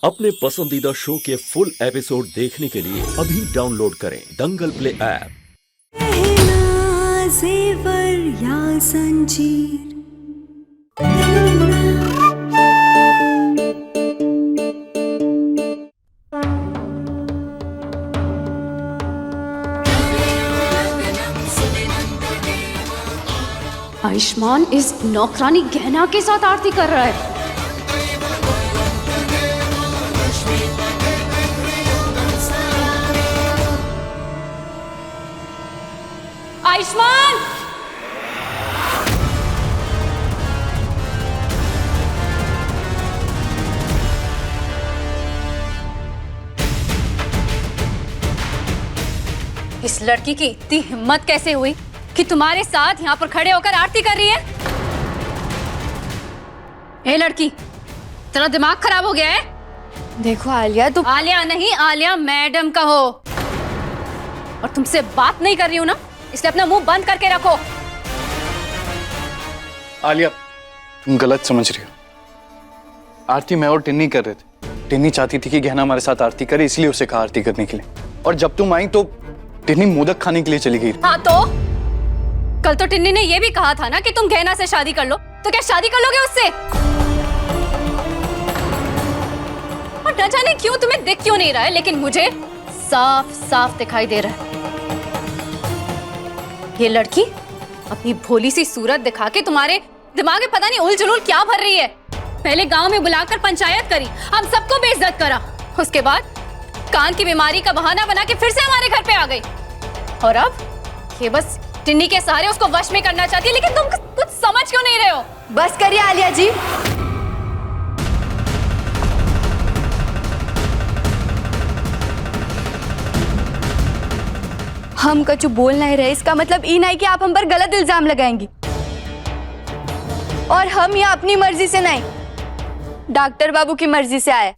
अपने पसंदीदा शो के फुल एपिसोड देखने के लिए अभी डाउनलोड करें दंगल प्ले ऐप। पहला जेवर या संजीर। आयुष्मान इस नौकरानी गहना के साथ आरती कर रहा है। आयुष्मान! इस लड़की की इतनी हिम्मत कैसे हुई कि तुम्हारे साथ यहाँ पर खड़े होकर आरती कर रही है? ए लड़की, तेरा दिमाग खराब हो गया है? देखो आलिया, तुम आलिया नहीं, आलिया मैडम कहो। और तुमसे बात नहीं कर रही हूँ ना, इसलिए अपना मुंह बंद करके रखो। आलिया, तुम गलत समझ रही हो। आरती मैं और टिन्नी कर रहे थे। टिन्नी चाहती थी कि गहना हमारे साथ आरती करे, इसलिए उसे कहा आरती करने के लिए। और जब तुम आई तो टिन्नी मोदक खाने के लिए चली गई। हाँ तो कल तो टिन्नी ने यह भी कहा था ना कि तुम गहना से शादी कर लो, तो क्या शादी कर लोगे उससे? और न जाने क्यों तुम्हें दिख क्यों नहीं रहा है, लेकिन मुझे साफ साफ दिखाई दे रहा है। ये लड़की अपनी भोली सी सूरत दिखा के तुम्हारे दिमाग में पता नहीं उल जुलूल क्या भर रही है। पहले गांव में बुलाकर पंचायत करी, हम सबको बेइज्जत करा। उसके बाद कान की बीमारी का बहाना बना के फिर से हमारे घर पे आ गई। और अब ये बस टिन्नी के सहारे उसको वश में करना चाहती है, लेकिन तुम कुछ समझ क्यों नहीं रहे हो? बस करिए आलिया जी। हम कछु बोल नहीं रहे, इसका मतलब ये नहीं कि आप हम पर गलत इल्जाम लगाएंगी। और हम यहाँ अपनी मर्जी से नहीं, डॉक्टर बाबू की मर्जी से आए।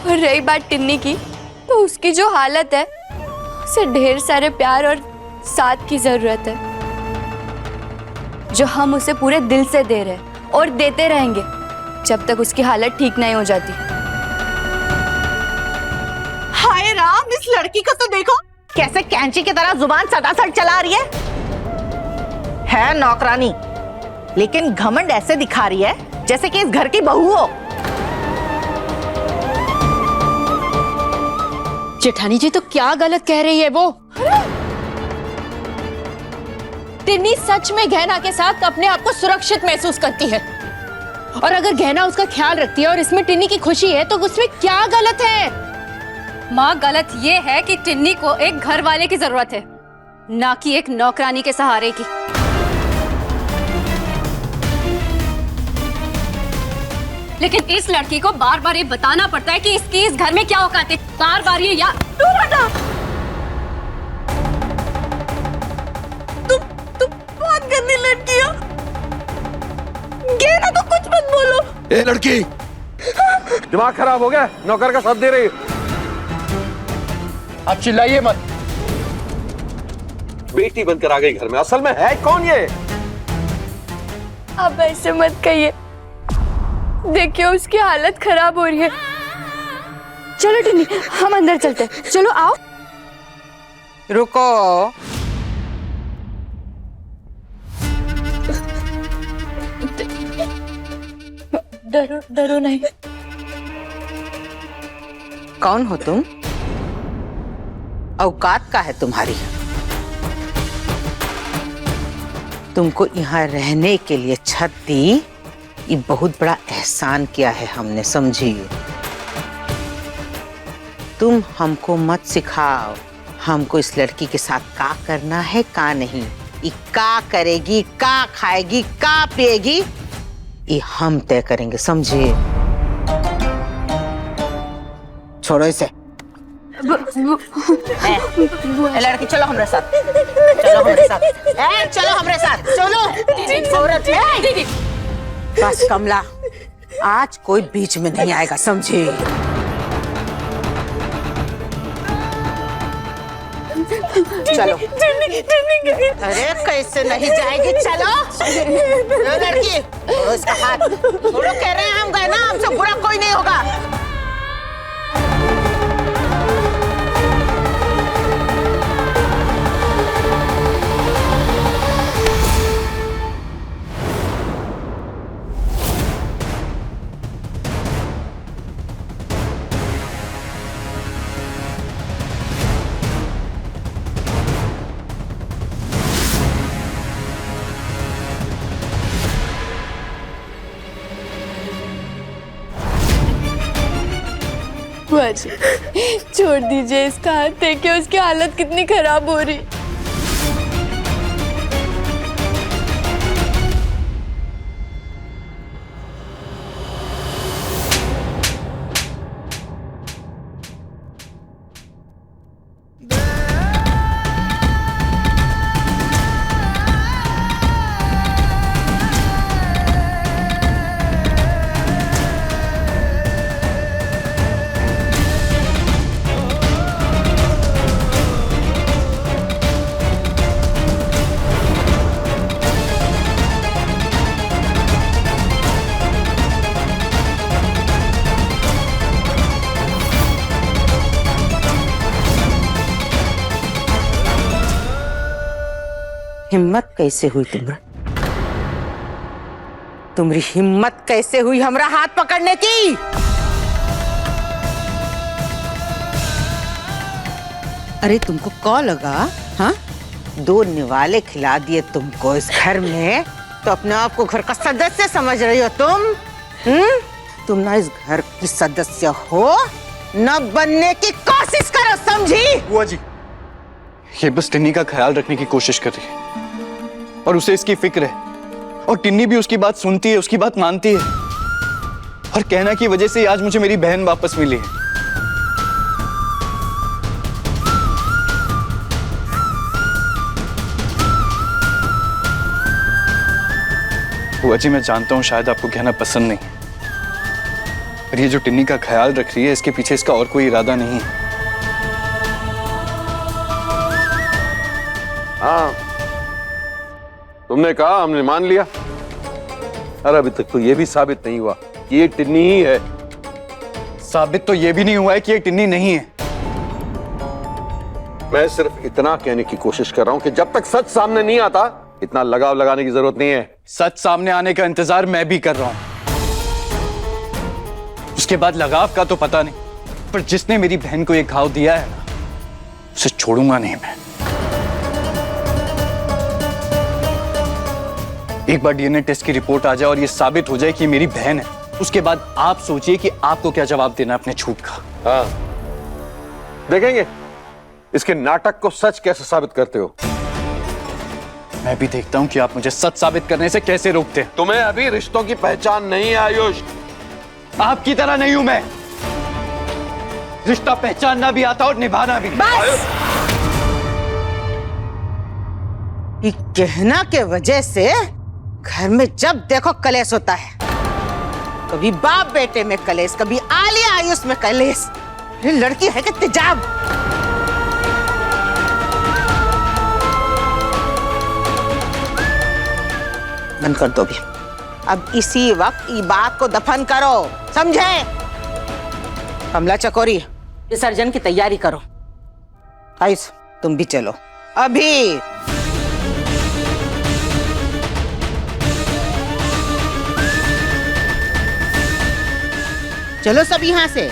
और रही बात टिन्नी की, तो उसकी जो हालत है, उसे ढेर सारे प्यार और साथ की जरूरत है, जो हम उसे पूरे दिल से दे रहे हैं और देते रहेंगे जब तक उसकी हालत ठीक नहीं हो जाती। हाय राम, इस लड़की को तो देखो कैसे कैंची की तरह जुबान सटासट चला रही है नौकरानी, लेकिन घमंड ऐसे दिखा रही है जैसे कि इस घर की बहू हो। जेठानी जी तो क्या गलत कह रही है वो? टिन्नी सच में गहना के साथ अपने आप को सुरक्षित महसूस करती है, और अगर गहना उसका ख्याल रखती है और इसमें टिन्नी की खुशी है, तो उसमें क्या गलत है? माँ, गलत ये है कि टिन्नी को एक घर वाले की जरूरत है, ना कि एक नौकरानी के सहारे की। लेकिन इस लड़की को बार बार ये बताना पड़ता है कि इसकी इस घर में क्या औकात है। बार बार ये तुम बहुत गंदी लड़की हो। गहना तो कुछ मत बोलो। ए लड़की, दिमाग खराब हो गया, नौकर का साथ दे रही। आप चिल्लाइए मत। बेटी बनकर आ गई घर में, असल में है कौन ये? आप ऐसे मत कहिए, देखिए उसकी हालत खराब हो रही है। चलो टिन्नी, हम अंदर चलते हैं। चलो आओ। रुको, डरो डरो नहीं। कौन हो तुम? औकात का है तुम्हारी? तुमको यहाँ रहने के लिए छत दी, ये बहुत बड़ा एहसान किया है हमने, समझिए। तुम हमको मत सिखाओ हमको इस लड़की के साथ का करना है का नहीं। ये का करेगी, का खाएगी, का पिएगी, ये हम तय करेंगे, समझिए। छोड़ो इसे। लड़की चलो हमारे साथ, चलो हमारे साथ, चलो हमारे साथ, चलो। औरत है बस कमला, आज कोई बीच में नहीं आएगा, समझे? चलो। अरे कैसे नहीं जाएगी, चलो लड़की छोड़ो इसका हाथ, छोड़ो, कह रहे हैं हम गए ना, हमसे बुरा कोई नहीं होगा। बुआ जी, छोड़ दीजिए इसका हाथ, देखिए उसकी हालत कितनी खराब हो रही। हिम्मत कैसे हुई तुम्हारी हिम्मत कैसे हुई हमरा हाथ पकड़ने की? अरे तुमको कौन लगा? हाँ, 2 निवाले खिला दिए तुमको इस घर में तो अपने आप को घर का सदस्य समझ रही हो तुम? तुम ना इस घर की सदस्य हो, न बनने की कोशिश करो, समझी? बुआ जी, ये बस टिन्नी का ख्याल रखने की कोशिश कर रही है और उसे इसकी फिक्र है, और टिन्नी भी उसकी बात सुनती है, उसकी बात मानती है, और कहना की वजह से आज मुझे मेरी बहन वापस मिली है। बुआ जी, मैं जानता हूं शायद आपको कहना पसंद नहीं, पर ये जो टिन्नी का ख्याल रख रही है, इसके पीछे इसका और कोई इरादा नहीं है। हाँ, तुमने कहा, हमने मान लिया। अरे अभी तक तो ये भी साबित नहीं हुआ कि ये टिन्नी ही है। साबित तो ये भी नहीं हुआ है कि ये टिन्नी नहीं है। मैं सिर्फ इतना कहने की कोशिश कर रहा हूं कि जब तक सच सामने नहीं आता, इतना लगाव लगाने की जरूरत नहीं है। सच सामने आने का इंतजार मैं भी कर रहा हूं, उसके बाद लगाव का तो पता नहीं, पर जिसने मेरी बहन को ये घाव दिया है ना, उसे छोड़ूंगा नहीं मैं। एक बार डीएनए टेस्ट की रिपोर्ट आ जाए और ये साबित हो जाए कि मेरी बहन है, उसके बाद आप सोचिए कि आपको क्या जवाब देना अपने झूठ का। हाँ, देखेंगे इसके नाटक को सच कैसे साबित करते हो। मैं भी देखता हूं कि आप मुझे सच साबित करने से कैसे रोकते हैं। तुम्हें अभी रिश्तों की पहचान नहीं है आयुष। आपकी तरह नहीं हूं मैं, रिश्ता पहचानना भी आता और निभाना भी। ये कहना के वजह से घर में जब देखो कलेश होता है, कभी बाप बेटे में कलेश, कभी आलिया आयुष में कलेश। ये लड़की है कि तेजाब। बंद कर दो भी, अब इसी वक्त ये बात को दफन करो, समझे? कमला चकोरी, विसर्जन की तैयारी करो। आयुष, तुम भी चलो अभी। चलो सब यहां से।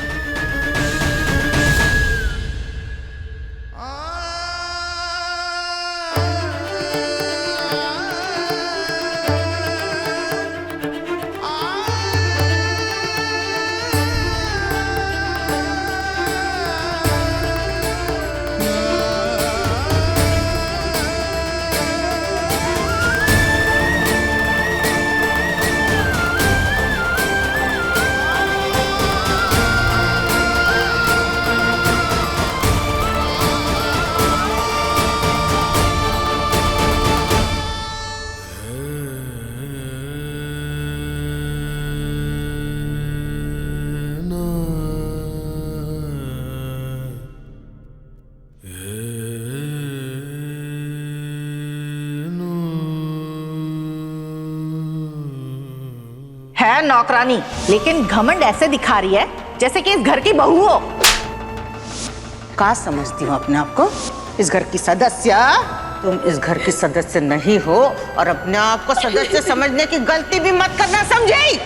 नौकरानी, लेकिन घमंड ऐसे दिखा रही है जैसे कि इस घर की बहू हो। क्या समझती हो अपने आप को? इस घर की सदस्य? तुम इस घर की सदस्य नहीं हो और अपने आप को सदस्य समझने की गलती भी मत करना, समझी?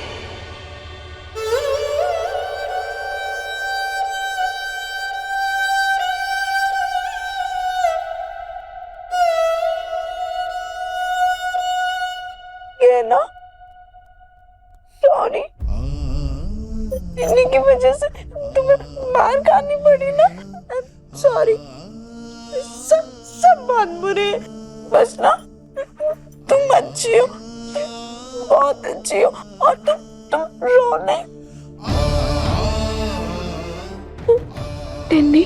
ये ना, सॉरी, इन्हीं की वजह से तुम्हें मार खानी पड़ी ना। सॉरी, सब बात बुरी है, बस ना तुम अच्छी हो, बहुत अच्छी हो, और तुम रो नहीं। टिन्नी,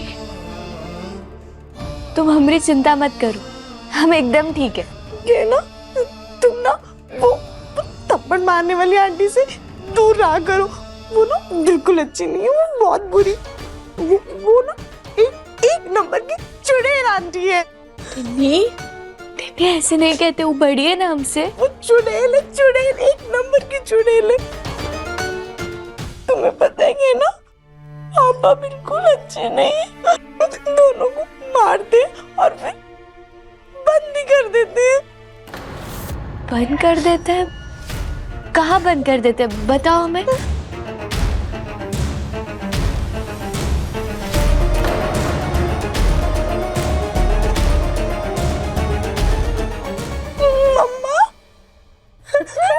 तुम हमारी चिंता मत करो, हम एकदम ठीक है। ये ना, तुम ना वो थप्पड़ मारने वाली आंटी से दूर रहा करो, वो ना बिल्कुल अच्छी नहीं है, वो बहुत बुरी, वो ना एक नंबर की चुड़ैल आंटी है। टिन्नी ऐसे नहीं कहते, वो बड़ी है ना हमसे। वो चुड़ैल है, चुड़ैल, एक नंबर की चुड़ैल है। तुम्हें पता है ना, पापा बिल्कुल अच्छे नहीं है, दोनों को मारते और फिर बंद भी कर देते हैं। बंद कर देते हैं? कहाँ बंद कर देते हैं, बताओ हमें।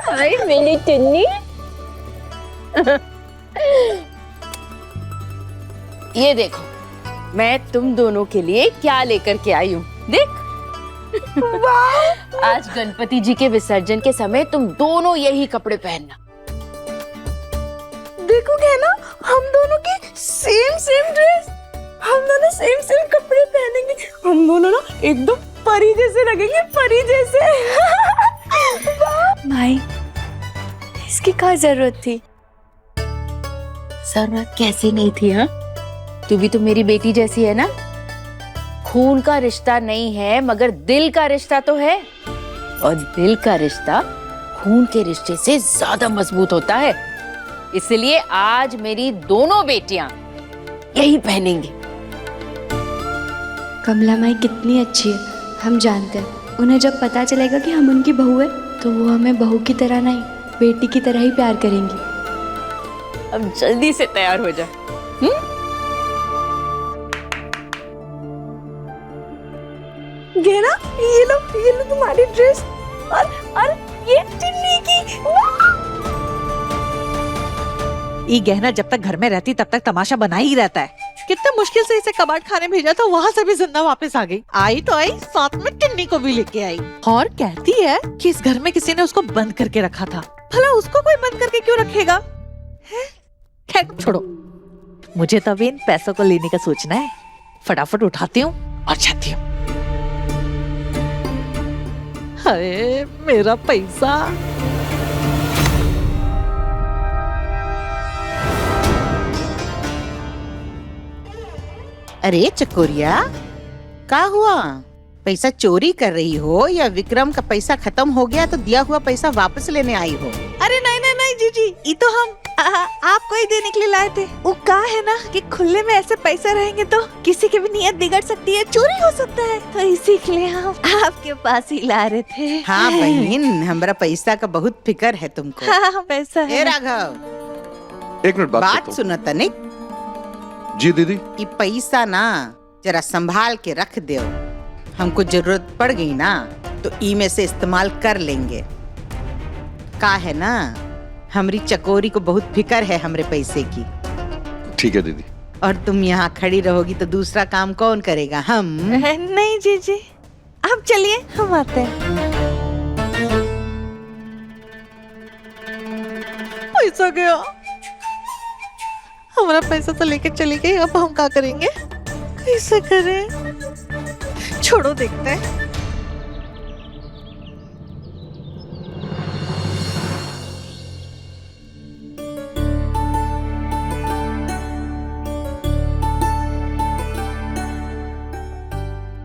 हाय मेरी टिन्नी। ये देखो, मैं तुम दोनों के लिए क्या लेकर के आई हूँ, देख। आज गणपति जी के विसर्जन के समय तुम दोनों यही कपड़े पहनना। देखोगे ना, हम दोनों की सेम ड्रेस, हम दोनों सेम कपड़े पहनेंगे, हम दोनों ना एकदम परी जैसे लगेंगे, परी जैसे। माई, इसकी क्या जरूरत थी? जरूरत कैसे नहीं थी? हाँ, तू भी तो मेरी बेटी जैसी है ना। खून का रिश्ता नहीं है मगर दिल का रिश्ता तो है, और दिल का रिश्ता खून के रिश्ते से ज्यादा मजबूत होता है। इसलिए आज मेरी दोनों बेटियां यही पहनेंगी। कमला माई कितनी अच्छी है, हम जानते हैं। उन्हें जब पता चलेगा कि हम उनकी बहू है तो वो हमें बहू की तरह नहीं, बेटी की तरह ही प्यार करेंगी। अब जल्दी से तैयार हो जा। ये ना, ये लो तुम्हारी ड्रेस, और ये टिन्नी की। ये गहना जब तक घर में रहती तब तक तमाशा बना ही रहता है। कितने मुश्किल से इसे कबाड़ खाने भेजा था, वहाँ से भी जिंदा वापस आ गई। आई तो आई, साथ में टिन्नी को भी लेके आई, और कहती है कि इस घर में किसी ने उसको बंद करके रखा था। भला उसको कोई बंद करके क्यों रखेगा? खैर छोड़ो, मुझे तो अभी इन पैसों को लेने का सोचना है। फटाफट उठाती हूँ और जाती हूँ। अरे मेरा पैसा। अरे चकोरिया, क्या हुआ? पैसा चोरी कर रही हो या विक्रम का पैसा खत्म हो गया तो दिया हुआ पैसा वापस लेने आई हो? अरे नहीं जीजी, ये तो हम आपको ही देने के लिए लाए थे। वो कहा है ना कि खुले में ऐसे पैसे रहेंगे तो किसी की भी नीयत बिगड़ सकती है, चोरी हो सकता है, तो इसी के लिए हम आपके पास ही ला रहे थे। हाँ बहन, हमारा पैसा का बहुत फिक्र है तुमको। हाँ पैसा है। ए राघव, एक मिनट बात सुनो तनिक। जी दीदी। ये पैसा ना जरा संभाल के रख दो, हमको जरूरत पड़ गई ना तो ई में से इस्तेमाल कर लेंगे। का है ना, हमारी चकोरी को बहुत फिक्र है हमरे पैसे की। ठीक है दीदी। और तुम यहाँ खड़ी रहोगी तो दूसरा काम कौन करेगा? हम? नहीं जीजी, आप चलिए, हम आते हैं। पैसा गया, हमारा पैसा तो लेके चली गई, अब हम क्या करेंगे? कैसे करें? छोड़ो, देखते हैं।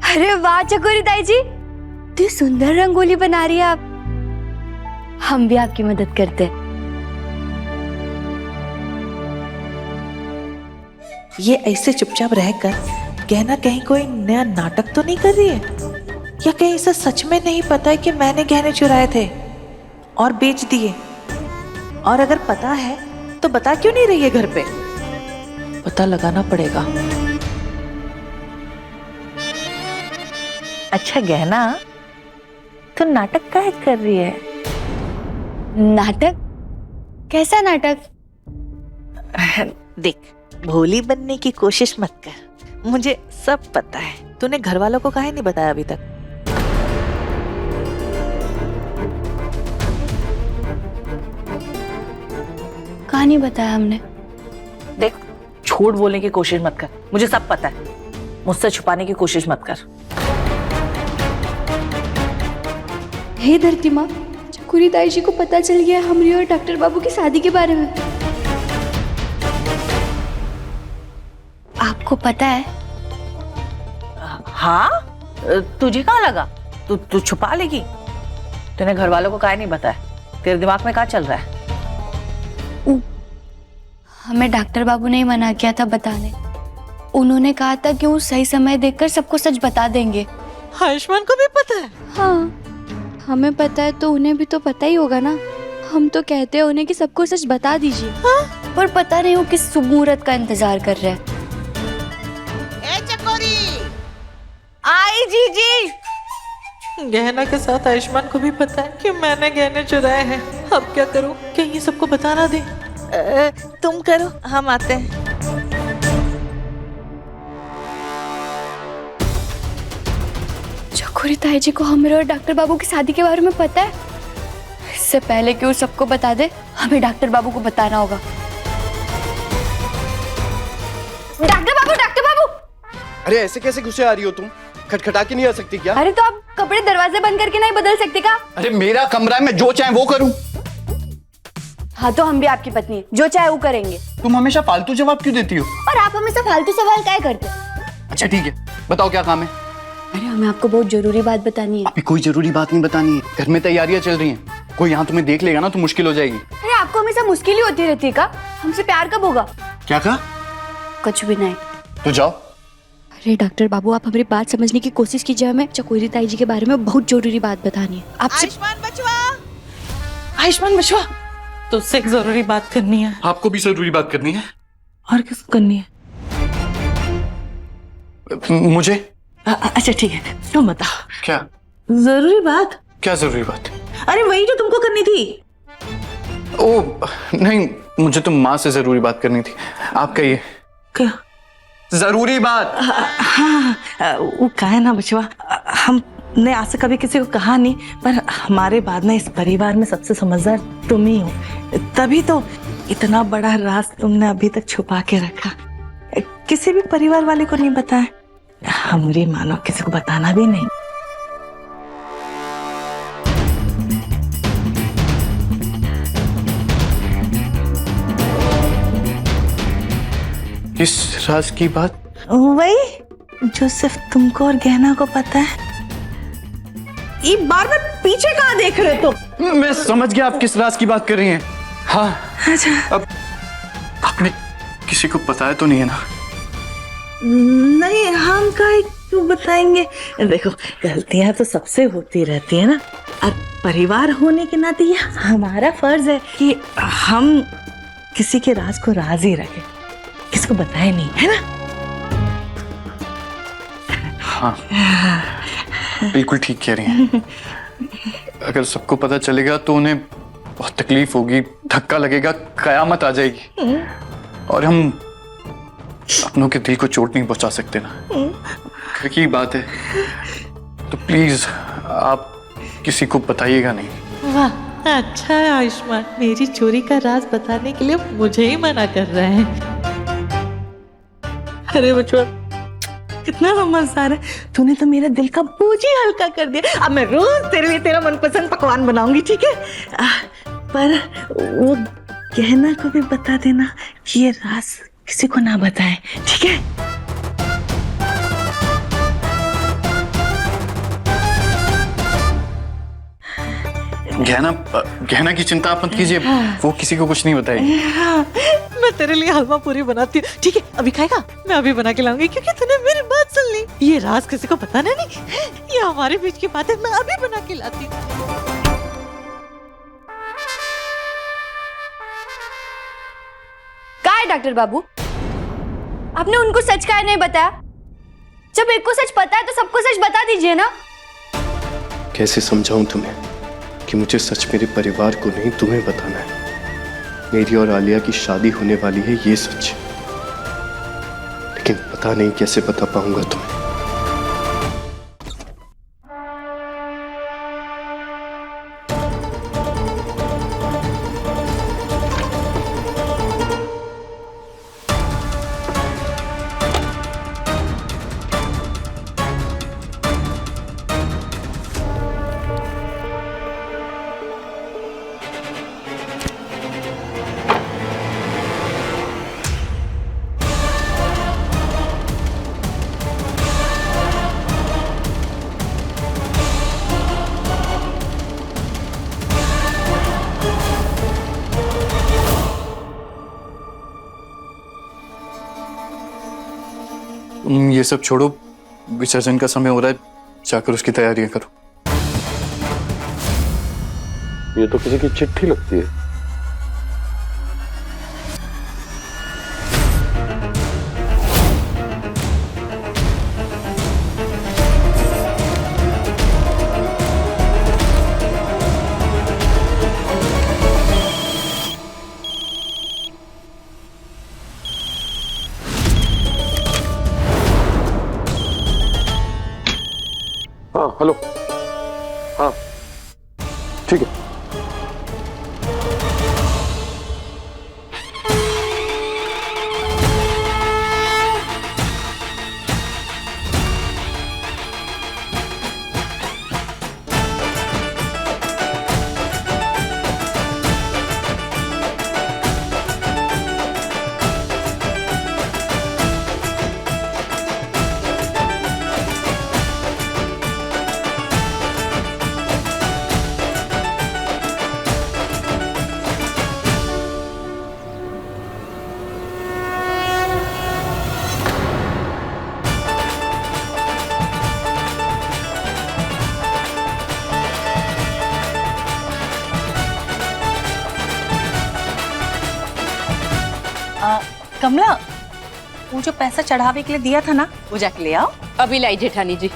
अरे वाह चकोरी ताई जी, इतनी सुंदर रंगोली बना रही है आप। हम भी आपकी मदद करते हैं। ये ऐसे चुपचाप रहकर गहना कहीं कोई नया नाटक तो नहीं कर रही है, या कहीं इसे सच में नहीं पता है कि मैंने गहने चुराए थे और बेच दिए? और अगर पता है तो बता क्यों नहीं रही है घर पे? पता लगाना पड़ेगा। अच्छा गहना, तो नाटक काहे कर रही है? नाटक? कैसा नाटक? देख, भोली बनने की कोशिश मत कर, मुझे सब पता है। तूने घर वालों को काहे नहीं बताया अभी तक? कहाँ नहीं बताया हमने? देख, झूठ बोलने की कोशिश मत कर, मुझे सब पता है। मुझसे छुपाने की कोशिश मत कर। हे धरती माँ, चकोरी ताई जी को पता चल गया हमरी और डॉक्टर बाबू की शादी के बारे में। आपको पता है? हाँ, तुझे कहाँ लगा? तू छुपा लेगी? तूने घर वालों को काहे नहीं बताया? तेरे दिमाग में क्या चल रहा है? हमें डॉक्टर बाबू ने ही मना किया था बताने। उन्होंने कहा था कि वो सही समय देखकर सबको सच बता देंगे। आयुष्मान को भी पता है? हाँ, हमें पता है तो उन्हें भी तो पता ही होगा ना। हम तो कहते हैं उन्हें कि सबको सच बता दीजिए। हाँ? पर पता नहीं वो किस शुभ मुहूर्त का इंतजार कर रहे हैं। ए चकोरी, आई जीजी। गहना के साथ आयुष्मान को भी पता है कि मैंने गहने चुराए हैं। अब क्या करूं? कहीं सबको बता ना दे। तुम करो, हम आते हैं। चकोरी ताई जी को हमारे और डॉक्टर बाबू की शादी के बारे में पता है। इससे पहले कि वो सबको बता दे, हमें डॉक्टर बाबू को बताना होगा। डॉक्टर बाबू, डॉक्टर बाबू! अरे ऐसे कैसे घुसे आ रही हो तुम? खटखटा के नहीं आ सकती क्या? अरे तो आप कपड़े दरवाजे बंद करके नहीं बदल सकते क्या? अरे मेरा कमरा है, मैं जो चाहे वो करूं। हाँ तो हम भी आपकी पत्नी हैं, जो चाहे वो करेंगे। तुम हमेशा फालतू जवाब क्यों देती हो? और आप हमेशा फालतू सवाल काहे करते? अच्छा ठीक है, बताओ क्या काम है? अरे हमें आपको बहुत जरूरी बात बतानी है। अभी कोई जरूरी बात नहीं बतानी है, घर में तैयारियां चल रही हैं। कोई यहाँ तुम्हें देख लेगा ना तो मुश्किल हो जाएगी। अरे आपको हमेशा मुश्किल ही होती रहती है क्या? हमसे प्यार कब होगा? क्या कहा? कुछ भी नहीं। तो जाओ। अरे डॉक्टर बाबू, आप हमारी बात समझने की कोशिश कीजिए। हमें चकोरी ताई जी के बारे में बहुत जरूरी बात बतानी है आपसे। आयुष्मान बचवा, आयुष्मान बचवा, तुझसे एक जरूरी बात करनी है। आपको भी जरूरी बात करनी है? और किसको करनी है? मुझे। अच्छा ठीक है, तुम बताओ। क्या जरूरी बात? क्या जरूरी बात? अरे वही जो तुमको करनी थी। ओ नहीं, मुझे तो माँ से जरूरी बात करनी थी। आप कहिए। क्या जरूरी बात? हाँ, वो कहा है ना बचवा, हमने आज से कभी किसी को कहा नहीं, पर हमारे बाद में इस परिवार में सबसे समझदार तुम ही हो। तभी तो इतना बड़ा राज तुमने अभी तक छुपा के रखा, किसी भी परिवार वाले को नहीं बताया। हमारी मानो किसी को बताना भी नहीं। किस राज की बात? वही जो सिर्फ तुमको और गहना को पता है। एक बार में पीछे कहाँ देख रहे हो तुम? मैं समझ गया आप किस राज की बात कर रही हैं। हाँ। अच्छा। अब आपने किसी को बताया तो नहीं है ना? नहीं, हम क्यों बताएंगे? देखो, गलतियां तो सबसे होती रहती है ना, और परिवार होने के नाते ये हमारा फर्ज है कि हम किसी के राज को राज ही रखें, किसी को बताए नहीं, है ना? हाँ, बिल्कुल ठीक कह रही हैं। अगर सबको पता चलेगा तो उन्हें बहुत तकलीफ होगी, धक्का लगेगा, कयामत आ जाएगी, और हम अपनों के दिल को चोट नहीं पहुंचा सकते ना। घर की बात है, तो प्लीज आप किसी को बताइएगा नहीं। वाह, अच्छा है आयुष्मान, मेरी चोरी का राज बताने के लिए मुझे ही मना कर रहे हैं। अरे बचवा, कितना समझदार है, तूने तो मेरा दिल का बोझ ही हल्का कर दिया। अब मैं रोज तेरे लिए तेरा मनपसंद पकवान बनाऊंगी, ठीक है? पर वो गहना को भी बता देना कि ये राज किसी को ना बताए, ठीक है? गहना की चिंता आप मत कीजिए, वो किसी को कुछ नहीं बताएगी। मैं तेरे लिए हलवा पूरी बनाती हूँ, ठीक है? अभी खाएगा? मैं अभी बना के लाऊंगी, क्योंकि तूने मेरी बात सुन ली। ये राज किसी को पता नहीं, ये हमारे बीच की बात है। मैं अभी बना के लाती हूँ। कहाँ है डॉक्टर बाबू? आपने उनको सच काहे नहीं बताया? जब एक को सच पता है तो सबको सच बता दीजिए ना। कैसे समझाऊं तुम्हें कि मुझे सच मेरे परिवार को नहीं तुम्हें बताना है। मेरी और आलिया की शादी होने वाली है, ये सच, लेकिन पता नहीं कैसे बता पाऊंगा तुम्हें। ये सब छोड़ो, विसर्जन का समय हो रहा है, जाकर उसकी तैयारियां करो। ये तो किसी की चिट्ठी लगती है। हाँ हेलो, हाँ ठीक है। कमला, वो जो पैसा चढ़ावे के लिए दिया था ना, वो जाके ले आओ। अभी लाई जेठानी जी।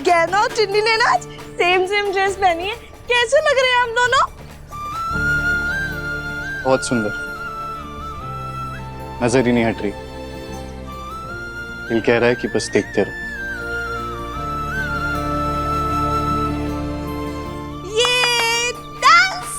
गहना और चुन्नी ने ना सेम सेम ड्रेस पहनी है, कैसे लग रहे हैं हम दोनों? बहुत सुंदर, नजर ही नहीं हट रही। दिल कह रहा है कि बस देखते रहो। ये डांस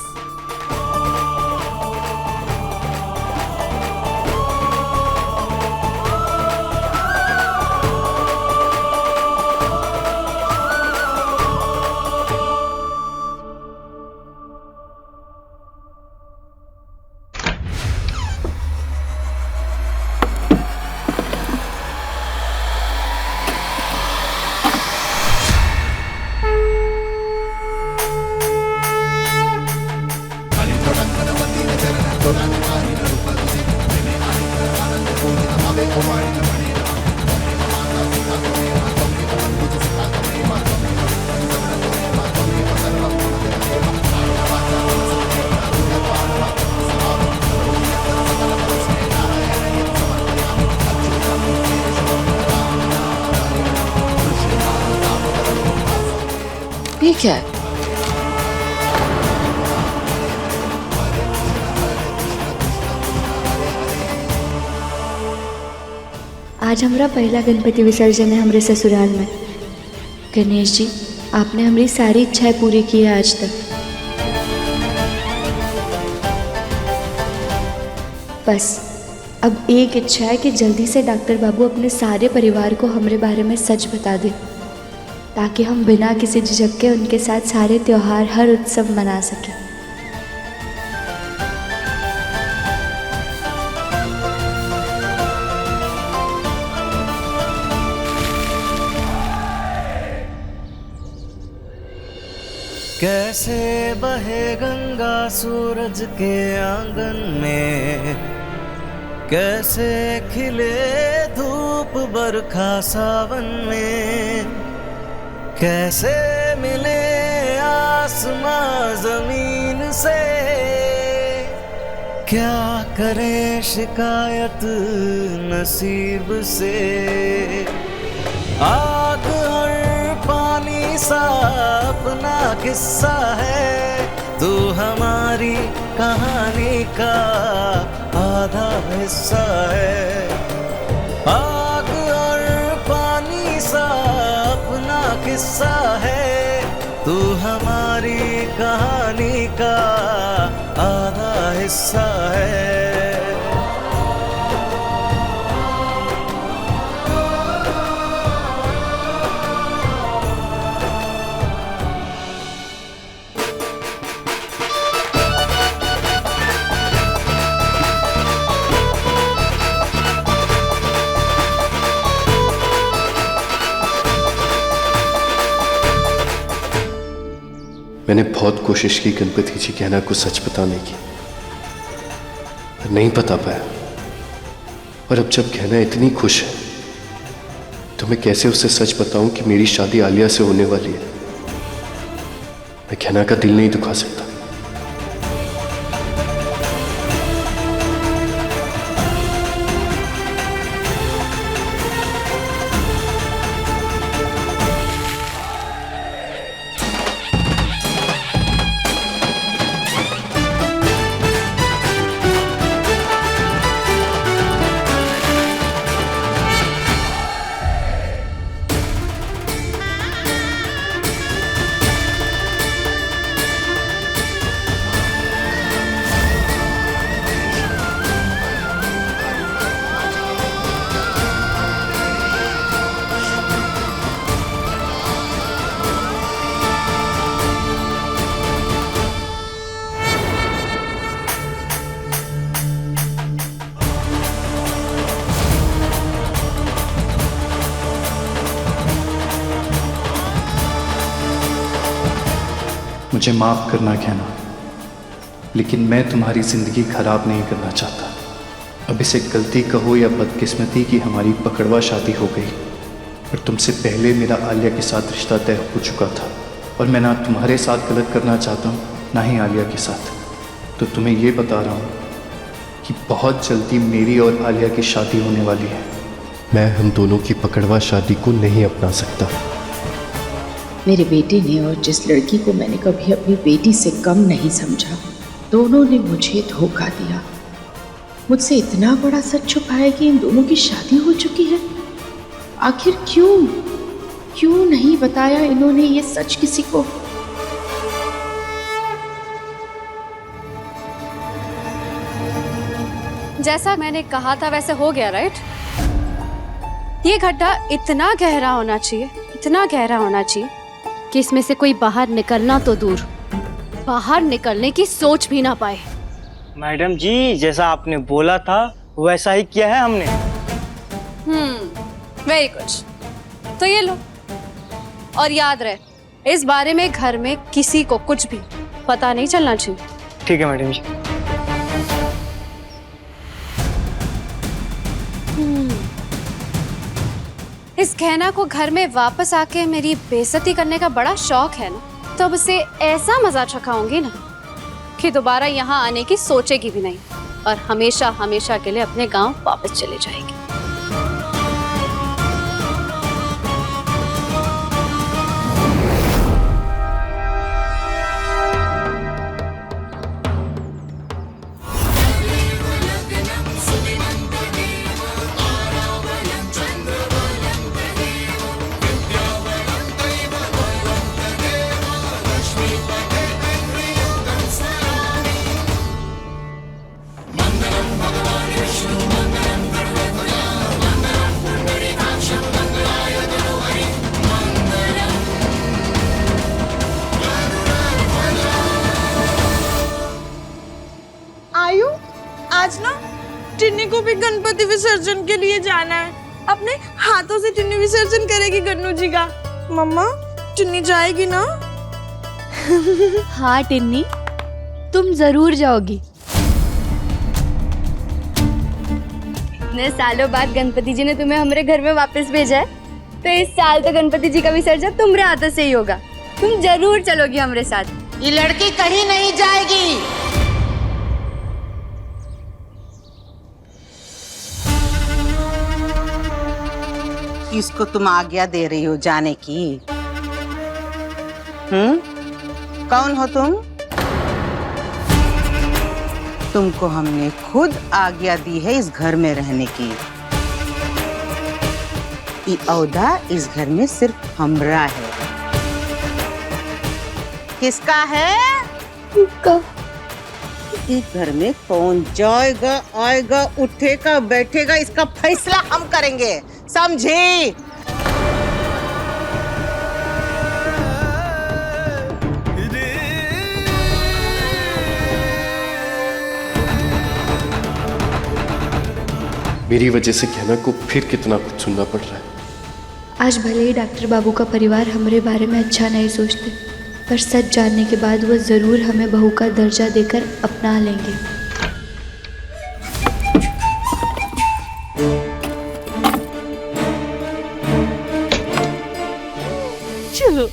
ये क्या है? आज हमारा पहला गणपति विसर्जन है हमारे ससुराल में। गणेश जी, आपने हमारी सारी इच्छाएं पूरी की है आज तक। बस अब एक इच्छा है कि जल्दी से डॉक्टर बाबू अपने सारे परिवार को हमारे बारे में सच बता दे, ताकि हम बिना किसी झिझक के उनके साथ सारे त्योहार, हर उत्सव मना सकें। कैसे बहे गंगा सूरज के आंगन में, कैसे खिले धूप बरखा सावन में, कैसे मिले आसमां जमीन से, क्या करे शिकायत नसीब से। आग और पानी सा अपना किस्सा है, तू हमारी कहानी का आधा हिस्सा है। आग और पानी सा अपना किस्सा है, तू हमारी कहानी का आधा हिस्सा है। मैंने बहुत कोशिश की गणपति जी कहना को सच बताने की, पर नहीं बता पाया। और अब जब कहना इतनी खुश है तो मैं कैसे उसे सच बताऊं कि मेरी शादी आलिया से होने वाली है। मैं कहना का दिल नहीं दुखा सकता। मुझे माफ करना कहना, लेकिन मैं तुम्हारी जिंदगी खराब नहीं करना चाहता। अब इसे गलती कहो या बदकिस्मती की हमारी पकड़वा शादी हो गई, और तुमसे पहले मेरा आलिया के साथ रिश्ता तय हो चुका था, और मैं ना तुम्हारे साथ गलत करना चाहता हूँ ना ही आलिया के साथ। तो तुम्हें ये बता रहा हूँ कि बहुत जल्दी मेरी और आलिया की शादी होने वाली है। मैं हम दोनों की पकड़वा शादी को नहीं अपना सकता। मेरे बेटे ने और जिस लड़की को मैंने कभी अपनी बेटी से कम नहीं समझा, दोनों ने मुझे धोखा दिया। मुझसे इतना बड़ा सच छुपाया कि इन दोनों की शादी हो चुकी है। आखिर क्यों नहीं बताया इन्होंने ये सच किसी को? जैसा मैंने कहा था वैसे हो गया, राइट? ये गड्ढा इतना गहरा होना चाहिए, इतना गहरा होना चाहिए कि इसमें से कोई बाहर निकलना तो दूर, बाहर निकलने की सोच भी ना पाए। मैडम जी, जैसा आपने बोला था वैसा ही किया है हमने। Very good. तो ये लो, और याद रहे इस बारे में घर में किसी को कुछ भी पता नहीं चलना चाहिए। ठीक है मैडम जी। इस गहना को घर में वापस आके मेरी बेइज्जती करने का बड़ा शौक है ना, तो अब उसे ऐसा मजा चखाऊंगी ना कि दोबारा यहाँ आने की सोचेगी भी नहीं और हमेशा हमेशा के लिए अपने गांव वापस चले जाएगी। आज ना टिन्नी को भी गणपति विसर्जन के लिए जाना है। अपने हाथों से टिन्नी विसर्जन करेगी गन्नू जी का। मम्मा, टिन्नी जाएगी ना? हाँ टिन्नी, तुम जरूर जाओगी। इतने सालों बाद गणपति जी ने तुम्हें हमारे घर में वापस भेजा है, तो इस साल तो गणपति जी का विसर्जन तुम्हारे हाथों से ही होगा। तुम जरूर चलोगी हमारे साथ। ये लड़की कहीं नहीं जाएगी। इसको तुम आज्ञा दे रही हो जाने की? कौन हो तुम? तुमको हमने खुद आज्ञा दी है इस घर में रहने की। ये औदा इस घर में सिर्फ हमरा है। किसका है? इस घर में कौन जाएगा, आएगा, उठेगा, बैठेगा, इसका फैसला हम करेंगे, समझे? मेरी वजह से कहना को फिर कितना कुछ सुनना पड़ रहा है। आज भले ही डॉक्टर बाबू का परिवार हमारे बारे में अच्छा नहीं सोचते, पर सच जानने के बाद वो जरूर हमें बहू का दर्जा देकर अपना लेंगे। चलो।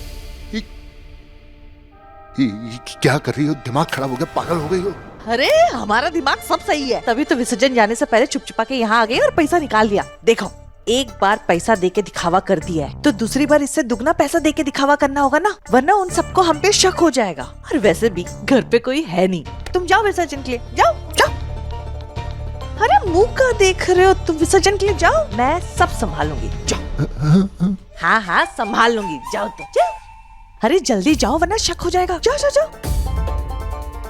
क्या कर रही हो? दिमाग खराब हो गया, पागल हो गई हो? अरे हमारा दिमाग सब सही है, तभी तो विसर्जन जाने से पहले चुप चुपा के यहाँ आ गए और पैसा निकाल लिया। देखो, एक बार पैसा देके दिखावा कर दिया है तो दूसरी बार इससे दुगना पैसा देके दिखावा करना होगा ना, वरना उन सबको हम पे शक हो जाएगा। और वैसे भी घर पे कोई है नहीं। तुम जाओ विसर्जन के लिए, जाओ जाओ। अरे मुंह का देख रहे हो? तुम विसर्जन के लिए जाओ, मैं सब संभालूंगी। जाओ। हाँ हाँ संभाल लूंगी, जाओ तुम जाओ। अरे जल्दी जाओ वरना शक हो जाएगा। जाओ जाओ जाओ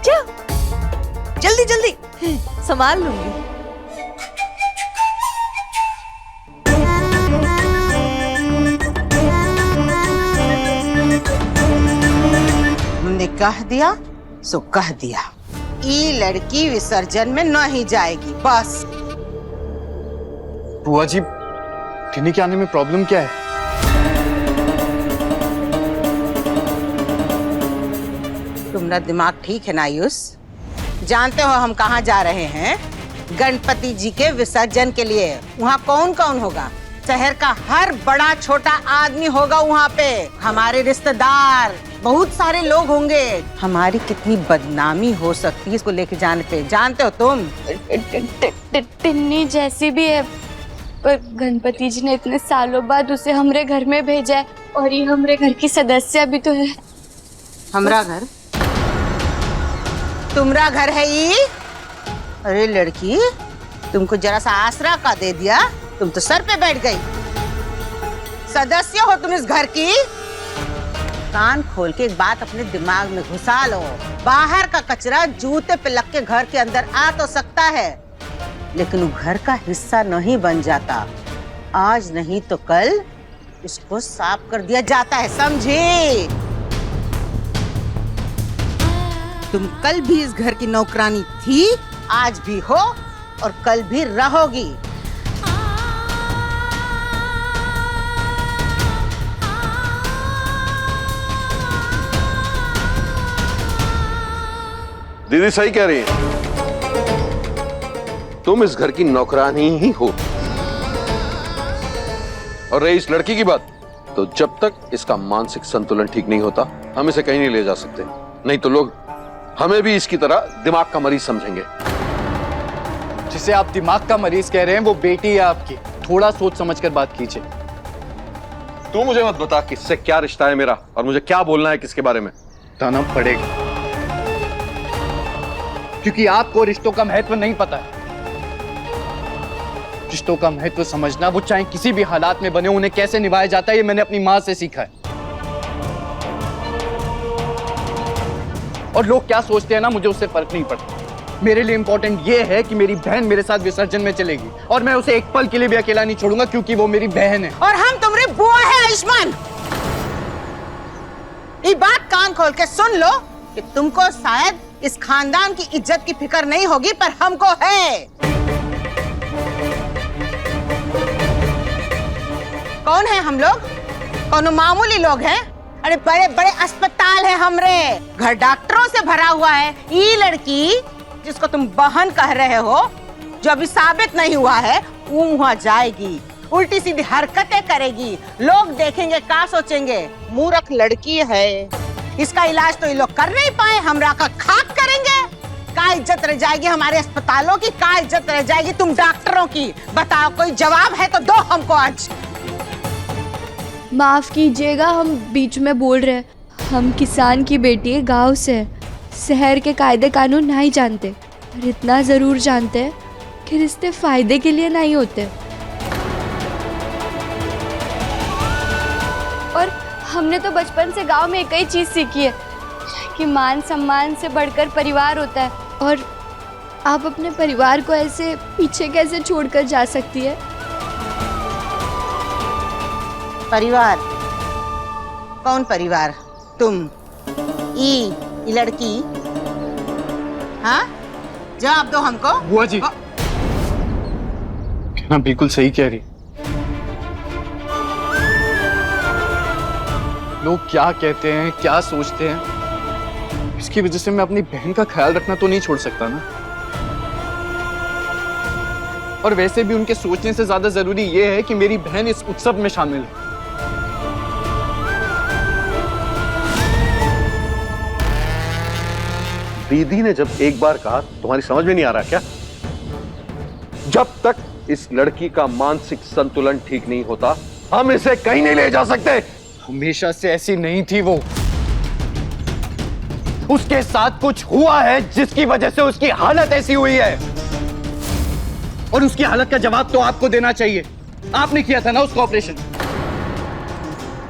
जाओ, जल्दी जल्दी, संभाल लूंगी। हमने कह दिया सो कह दिया। ये लड़की विसर्जन में नहीं जाएगी, बस। बुआ जी, टिन्नी के आने में प्रॉब्लम क्या है? तुम्हारा दिमाग ठीक है ना आयुष? जानते हो हम कहाँ जा रहे हैं? गणपति जी के विसर्जन के लिए। वहाँ कौन कौन होगा? शहर का हर बड़ा छोटा आदमी होगा वहाँ पे। हमारे रिश्तेदार, बहुत सारे लोग होंगे। हमारी कितनी बदनामी हो सकती है इसको लेके जाने पे, जानते हो तुम? टिन्नी जैसी भी है, पर गणपति जी ने इतने सालों बाद उसे हमरे घर में भेजा है और ये हमरे घर की सदस्य भी तो है। हमरा घर? तुम्हारा घर है ये? अरे लड़की, तुमको जरा सा आसरा का दे दिया, तुम तो सर पे बैठ गई। सदस्य हो तुम इस घर की? कान खोल के एक बात अपने दिमाग में घुसा लो। बाहर का कचरा जूते पे लग के घर के अंदर आ तो सकता है, लेकिन वो घर का हिस्सा नहीं बन जाता। आज नहीं तो कल इसको साफ कर दिया जाता है, समझी? तुम कल भी इस घर की नौकरानी थी, आज भी हो और कल भी रहोगी। दीदी सही कह रही है, तुम इस घर की नौकरानी ही हो। और रही इस लड़की की बात, तो जब तक इसका मानसिक संतुलन ठीक नहीं होता, हम इसे कहीं नहीं ले जा सकते। नहीं तो लोग हमें भी इसकी तरह दिमाग का मरीज समझेंगे। जिसे आप दिमाग का मरीज कह रहे हैं वो बेटी है आपकी। थोड़ा सोच समझ कर बात कीजिए। तू मुझे मत बता किससे क्या रिश्ता है मेरा और मुझे क्या बोलना है किसके बारे में। बताना पड़ेगा, क्योंकि आपको रिश्तों का महत्व नहीं पता है। रिश्तों का महत्व समझना, वो चाहे किसी भी हालात में बने, उन्हें कैसे निभाया जाता है, ये मैंने अपनी माँ से सीखा है। और लोग क्या सोचते हैं ना, मुझे उससे फर्क नहीं पड़ता। मेरे लिए इंपॉर्टेंट ये है कि मेरी बहन मेरे साथ विसर्जन में चलेगी और मैं उसे एक पल के लिए भी अकेला नहीं छोड़ूंगा, क्योंकि वो मेरी बहन है। और हम तुम्हारी बुआ है आयुष्मान। ये बात कान खोल के सुन लो कि तुमको शायद इस खानदान की इज्जत की फिक्र नहीं होगी, पर हमको है। कौन है हम लोग? कौन मामूली लोग हैं? अरे बड़े बड़े अस्पताल है हमरे, घर डॉक्टरों से भरा हुआ है। ये लड़की जिसको तुम बहन कह रहे हो, जो अभी साबित नहीं हुआ है, वो वहां जाएगी, उल्टी सीधी हरकतें करेगी, लोग देखेंगे, क्या सोचेंगे? मूर्ख लड़की है, इसका इलाज तो ये लोग कर नहीं पाए, हमरा का खाक करेंगे। क्या इज्जत रह जाएगी हमारे अस्पतालों की? क्या इज्जत रह जाएगी तुम डॉक्टरों की? बताओ, कोई जवाब है तो दो हमको आज। माफ कीजिएगा, हम बीच में बोल रहे हैं। हम किसान की बेटी है, गांव से, शहर के कायदे कानून नहीं जानते, पर इतना जरूर जानते हैं कि रिश्ते फायदे के लिए नहीं होते। और हमने तो बचपन से गांव में एक ही चीज सीखी है कि मान सम्मान से बढ़कर परिवार होता है। और आप अपने परिवार को ऐसे पीछे कैसे छोड़कर जा सकती है? परिवार? कौन परिवार? तुम? ई लड़की? हाँ, जवाब दो हमको। बुआ जी, कहना बिल्कुल सही कह रही। लोग क्या कहते हैं, क्या सोचते हैं, इसकी वजह से मैं अपनी बहन का ख्याल रखना तो नहीं छोड़ सकता ना। और वैसे भी उनके सोचने से ज्यादा जरूरी यह है कि मेरी बहन इस उत्सव में शामिल है। दीदी ने जब एक बार कहा, तुम्हारी समझ में नहीं आ रहा क्या? जब तक इस लड़की का मानसिक संतुलन ठीक नहीं होता, हम इसे कहीं नहीं ले जा सकते। हमेशा से ऐसी नहीं थी वो। उसके साथ कुछ हुआ है जिसकी वजह से उसकी हालत ऐसी हुई है, और उसकी हालत का जवाब तो आपको देना चाहिए। आपने किया था ना उसका ऑपरेशन।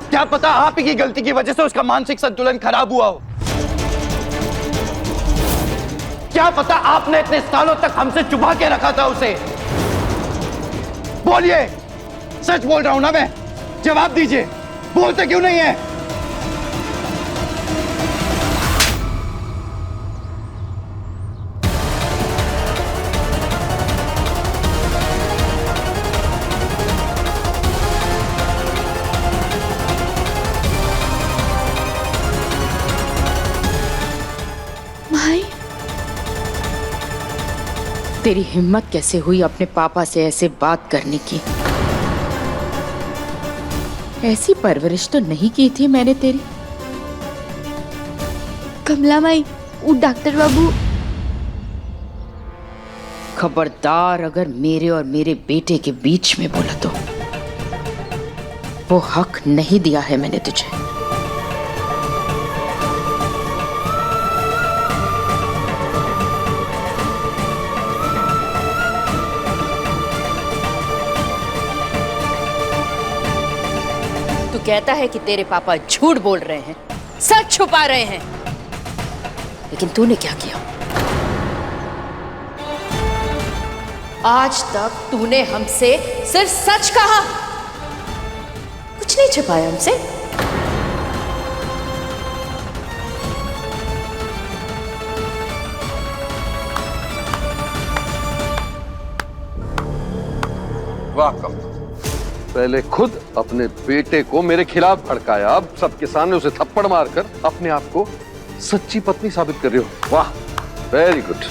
क्या पता आप ही की गलती की वजह से उसका मानसिक संतुलन खराब हुआ हो। क्या पता आपने इतने सालों तक हमसे छुपा के रखा था उसे। बोलिए, सच बोल रहा हूं ना मैं, जवाब दीजिए। बोलते क्यों नहीं है? माई, तेरी हिम्मत कैसे हुई अपने पापा से ऐसे बात करने की? ऐसी परवरिश तो नहीं की थी मैंने तेरी। कमला माई, वो डॉक्टर बाबू खबरदार अगर मेरे और मेरे बेटे के बीच में बोला तो वो हक नहीं दिया है मैंने तुझे। तू कहता है कि तेरे पापा झूठ बोल रहे हैं, सच छुपा रहे हैं, लेकिन तूने क्या किया? आज तक तूने हमसे सिर्फ सच कहा, कुछ नहीं छुपाया हमसे। वाह कम, पहले खुद अपने बेटे को मेरे खिलाफ भड़काया, अब सबके सामने उसे थप्पड़ मारकर अपने आप को सच्ची पत्नी साबित कर रही हो। वाह, वेरी गुड।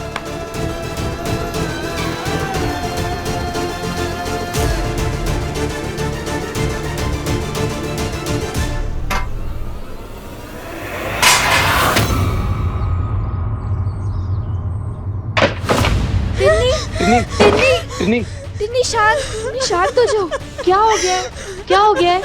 टिन्नी टिन्नी शांत हो जाओ। क्या हो गया? क्या हो गया?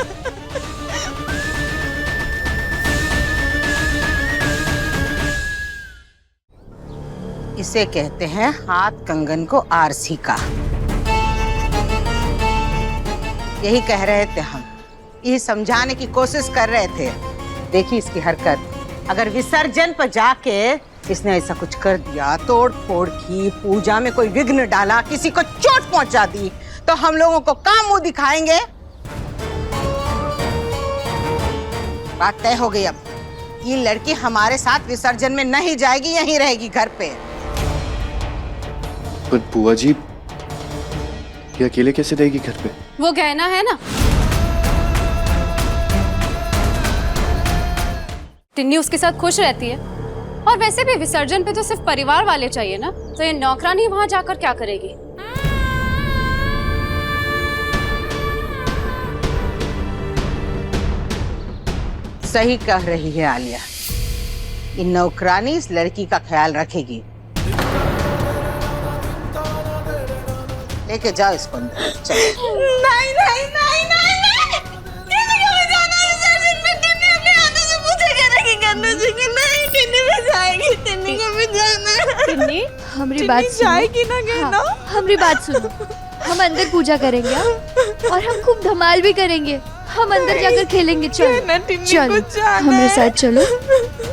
इसे कहते हैं हाथ कंगन को आरसी का। यही कह रहे थे हम, ये समझाने की कोशिश कर रहे थे। देखिए इसकी हरकत, अगर विसर्जन पर जाके इसने ऐसा कुछ कर दिया, तोड़ फोड़ की, पूजा में कोई विघ्न डाला, किसी को चोट पहुंचा दी, तो हम लोगों को काम मुंह दिखाएंगे। बात तय हो गई अब, ये लड़की हमारे साथ विसर्जन में नहीं जाएगी, यहीं रहेगी घर पे। पर बुआ जी, ये अकेले कैसे रहेगी घर पे? वो गहना है ना, टिन्नी उसके साथ खुश रहती है। और वैसे भी विसर्जन पे तो सिर्फ परिवार वाले चाहिए ना, तो ये नौकरानी वहां जाकर क्या करेगी? सही कह रही है आलिया, ये नौकरानी इस लड़की का ख्याल रखेगी। लेके जाओ इसको अंदर, चलो। नहीं नहीं नहीं नहीं नहीं, टिन्नी को भी जाना है विसर्जन में। टिन्नी अपने हाथों से पूछे करेगी करने से कि नहीं, टिन्नी भी जाएगी, टिन्नी को भी जाना है। टिन्नी हमारी बात सुनो। जाएगी ना कहना। हाँ, हमारी बात सुनो। हम अंदर पूजा करेंगे और हम खूब धमाल भी करेंगे। हम अंदर जाकर खेलेंगे। चलो चलो हमारे साथ चलो,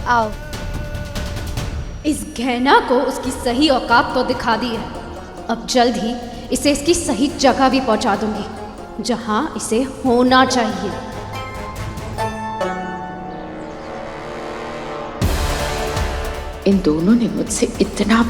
आओ। इस गहना को उसकी सही औकात तो दिखा दी है, अब जल्द ही इसे इसकी सही जगह भी पहुंचा दूंगी, जहां इसे होना चाहिए। इन दोनों ने मुझसे इतना